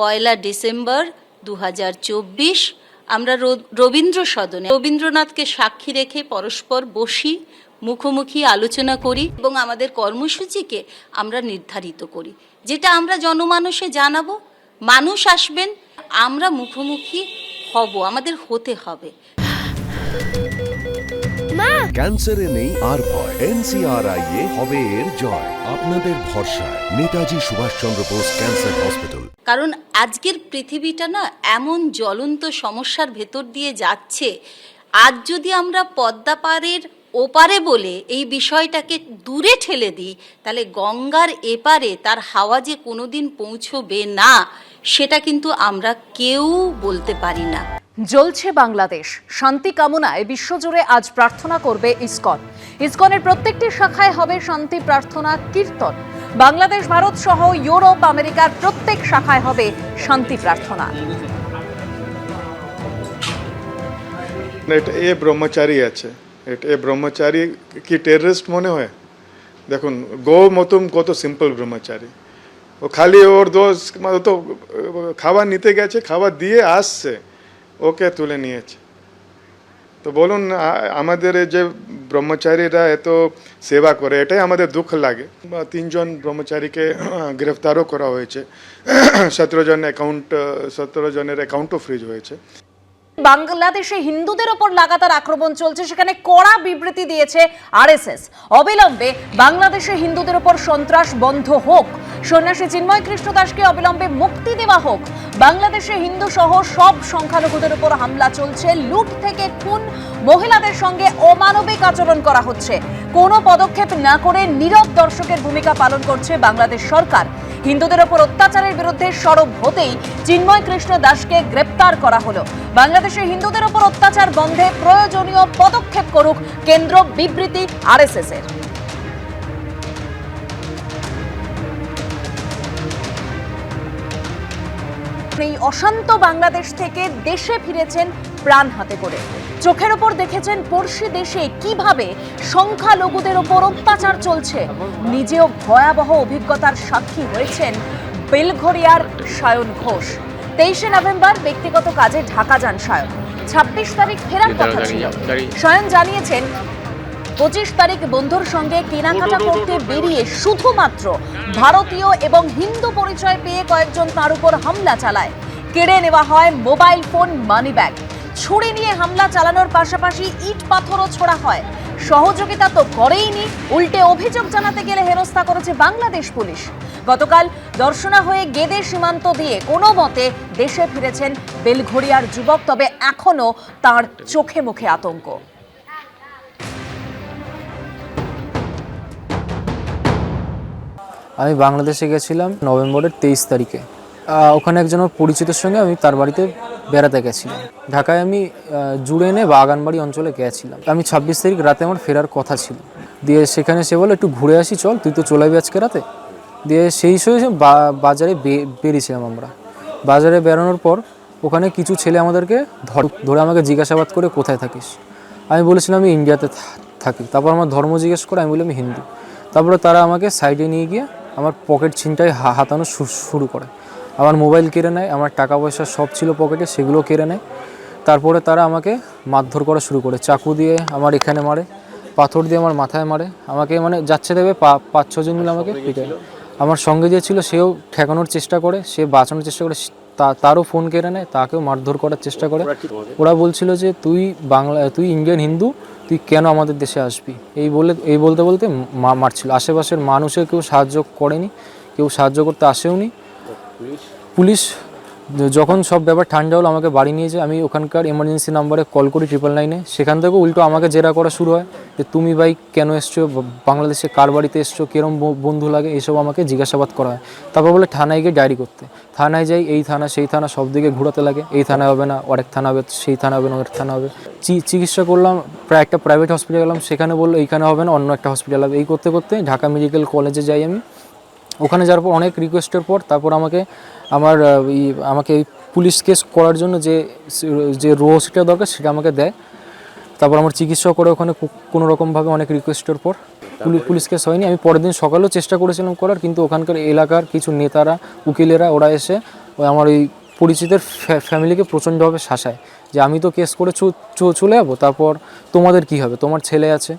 1 December 2024 আমরা রবীন্দ্র সদনে রবীন্দ্রনাথকে সাক্ষী রেখে পরস্পর বসি, মুখোমুখি আলোচনা করি এবং আমাদের কর্মসূচিকে আমরা নির্ধারিত করি, যেটা আমরা জনমানসে জানাবো। মানুষ আসবেন, আমরা মুখোমুখি হব, আমাদের হতে হবে। ক্যান্সারে নেই আর ভয়, NCRI হবে এর জয়। আপনাদের ভরসা নেতাজি সুভাষচন্দ্র বোস ক্যান্সার হসপিটাল। কারণ আজকের পৃথিবীটা না এমন জ্বলন্ত সমস্যার ভেতর দিয়ে যাচ্ছে, আজ যদি আমরা পদ্মা পাড়ের ওপারে বলে এই বিষয়টাকে দূরে ঠেলে দিই, তাহলে গঙ্গার এপারে তার হাওয়া যে কোনোদিন পৌঁছবে না, সেটা কিন্তু আমরা কেউ বলতে পারি না। জ্বলছে বাংলাদেশ, শান্তি কামনায় বিশ্বজুড়ে আজ প্রার্থনা করবে ইসকন। ইসকনের প্রত্যেকটি শাখায় হবে শান্তি প্রার্থনা কীর্তন। বাংলাদেশ, ভারত সহ ইউরোপ, আমেরিকার প্রত্যেক শাখায় হবে শান্তি প্রার্থনা। এ ব্রহ্মচারী আছে, এ ব্রহ্মচারী কি টেররিস্ট মনে হয়? দেখুন, গৌতম কত সিম্পল ব্রহ্মচারী। ও খালি ওর দোষ তো খাবার নিতে গেছে, খাবার দিয়ে আসছে, ওকে তুলে নিয়েছে। তো বলুন, আমাদের যে ব্রহ্মচারীরা এত সেবা করে, এটাই আমাদের দুঃখ লাগে। 3 জন ব্রহ্মচারীকে গ্রেফতারও করা হয়েছে, 17 জনের অ্যাকাউন্টও ফ্রিজ হয়েছে। বাংলাদেশে হিন্দুদের ওপর লাগাতার আক্রমণ চলছে, সেখানে কড়া বিবৃতি দিয়েছে আরএসএস। অবিলম্বে বাংলাদেশে হিন্দুদের ওপর সন্ত্রাস বন্ধ হোক, সন্ন্যাসী চিন্ময় কৃষ্ণ দাসকে অবিলম্বে মুক্তি দেওয়া হোক। বাংলাদেশে হিন্দু সহ সব সংখ্যালঘুদের উপর হামলা চলছে, লুট থেকে খুন, মহিলাদের সঙ্গে অমানবিক আচরণ করা হচ্ছে। কোনো পদক্ষেপ না করে নীরব দর্শকের ভূমিকা পালন করছে বাংলাদেশ সরকার। হিন্দুদের ওপর অত্যাচারের বিরুদ্ধে সরব হতেই চিন্ময় কৃষ্ণ দাসকে গ্রেপ্তার করা হলো। বাংলাদেশে হিন্দুদের ওপর অত্যাচার বন্ধে প্রয়োজনীয় পদক্ষেপ করুক কেন্দ্র, বিবৃতি আরএসএস এর। এই অশান্ত বাংলাদেশ থেকে দেশে ফিরেছেন প্রাণ হাতে করে। চোখের ওপর দেখেছেন পড়শি দেশে কিভাবে সংখ্যালঘুদের ওপর অত্যাচার চলছে। নিজেও ভয়াবহ অভিজ্ঞতার সাক্ষী হয়েছেন বেলঘরিয়ার সায়ন ঘোষ। 23 নভেম্বর ব্যক্তিগত কাজে ঢাকা যান সায়ন। 26 তারিখ ফেরার কথা ছিল। সায়ন জানিয়েছেন 25 তারিখ বন্ধুর সঙ্গে কেনাকাটা করতে বেরিয়ে শুধুমাত্র ভারতীয় এবং হিন্দু পরিচয় পেয়ে কয়েকজন তার উপর হামলা চালায়। কেড়ে নেওয়া হয় মোবাইল ফোন, মানি ব্যাগ। ছুরি নিয়ে হামলা চালানোর পাশাপাশি ইট পাথরও ছোড়া হয়। সহযোগিতা তো করেইনি, উল্টে অভিযোগ জানাতে গেলে হেনস্থা করেছে বাংলাদেশ পুলিশ। গতকাল দর্শনা হয়ে গেদে সীমান্ত দিয়ে কোনো মতে দেশে ফিরেছেন বেলঘরিয়ার যুবক, তবে এখনো তার চোখে মুখে আতঙ্ক। আমি বাংলাদেশে গেছিলাম নভেম্বরের 23 তারিখে। ওখানে একজন পরিচিতের সঙ্গে আমি তার বাড়িতে বেড়াতে গেছিলাম। ঢাকায় আমি জুড়েনে বাগানবাড়ি অঞ্চলে গেছিলাম। আমি 26 তারিখ রাতে আমার ফেরার কথা ছিল। দিয়ে সেখানে সে বলে একটু ঘুরে আসি, চল, তুই তো চলে যাবি আজকে রাতে। দিয়ে সেই সময় বাজারে বেরিয়েছিলাম আমরা। বাজারে বেরোনোর পর ওখানে কিছু ছেলে আমাদেরকে ধরে আমাকে জিজ্ঞাসাবাদ করে কোথায় থাকিস। আমি বলেছিলাম আমি ইন্ডিয়াতে থাকি। তারপর আমার ধর্ম জিজ্ঞেস করে, আমি বলি আমি হিন্দু। তারপরে তারা আমাকে সাইডে নিয়ে গিয়ে আমার পকেট ছিনটাই হাতানো শুরু করে। আমার মোবাইল কেড়ে নেয়, আমার টাকা পয়সা সব ছিল পকেটে, সেগুলো কেড়ে নেয়। তারপরে তারা আমাকে মারধর করা শুরু করে, চাকু দিয়ে আমার এখানে মারে, পাথর দিয়ে আমার মাথায় মারে। আমাকে মানে যাচ্ছে দেবে 5-6 জন মিলে আমাকে পিটায়। আমার সঙ্গে যে ছিল সেও ঠেকানোর চেষ্টা করে, সে বাঁচানোর চেষ্টা করে, তারও ফোন কেড়ে নেয়, তাকেও মারধর করার চেষ্টা করে। ওরা বলছিল যে তুই ইন্ডিয়ান হিন্দু, তুই কেন আমাদের দেশে আসবি, এই বলতে বলতে মারছিল। আশেপাশের মানুষের কেউ সাহায্য করেনি, কেউ সাহায্য করতে আসেওনি। পুলিশ যখন সব ব্যাপার ঠান্ডা হলো আমাকে বাড়ি নিয়ে যায়। আমি ওখানকার এমার্জেন্সি নাম্বারে কল করি 999-এ। সেখান থেকে উল্টো আমাকে জেরা করা শুরু হয় যে তুমি ভাই কেন এসছো, বাংলাদেশে কার বাড়িতে এসছো, কিরম বন্ধু লাগে, এইসব আমাকে জিজ্ঞাসাবাদ করা হয়। তারপর বলে থানায় গিয়ে ডায়েরি করতে। থানায় যাই, এই থানা সেই থানা সব দিকে ঘোরাতে লাগে। এই থানা হবে না, আরেক থানা হবে, সেই থানা হবে না, ওর থানা হবে। চিকিৎসা করলাম, প্রায় একটা প্রাইভেট হসপিটাল গেলাম, সেখানে বললো এইখানে হবে না, অন্য একটা হসপিটাল হবে। এই করতে করতে ঢাকা মেডিকেল কলেজে যাই আমি। ওখানে যাওয়ার পর অনেক রিকোয়েস্টের পর তারপর আমাকে এই পুলিশ কেস করার জন্য যে রসিদটা দরকার সেটা আমাকে দেয়। তারপর আমার চিকিৎসা করে ওখানে কোনো রকমভাবে অনেক রিকোয়েস্টের পর পুলিশ কেস হয়নি। আমি পরের দিন সকালেও চেষ্টা করেছিলাম করার, কিন্তু ওখানকার এলাকার কিছু নেতারা, উকিলেরা, ওরা এসে ওই আমার ওই পরিচিতের ফ্যামিলিকে প্রচণ্ডভাবে শাসায় যে আমি তো কেস করে চলে যাবো, তারপর তোমাদের কি হবে, তোমার ছেলে আছে।